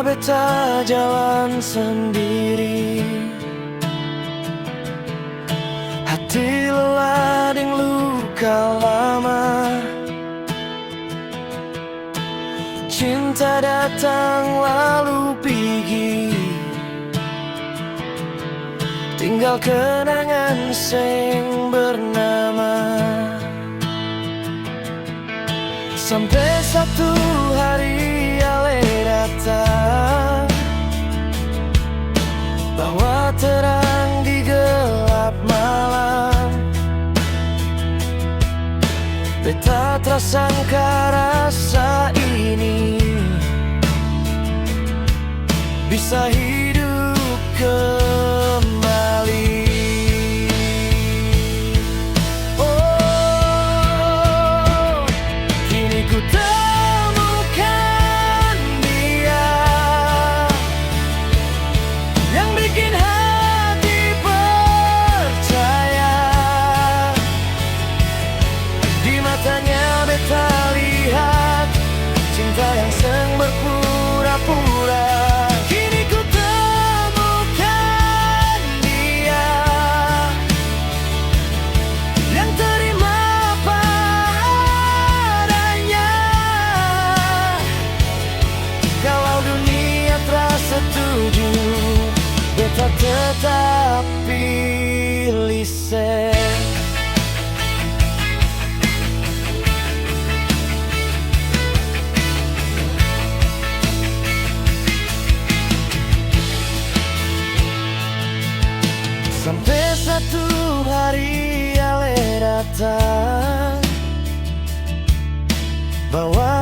beta jalan sendiri. Hati lelah deng luka lama, cinta datang lalu pergi, tinggal kenangan sing bernama. Sampai satu hari ale datang, bawa terang di gelap malam. Beta tersangka rasa ini bisa hidup kembali. Oh, kini ku temukan dia yang bikin hati percaya. Di matanya beta lihat cinta yang seng berpura-pura. Kini ku temukan dia yang terima apa adanya. Kalau dunia tak setuju, beta tetap pilih sen. Sampai satu hari ale datang, bawa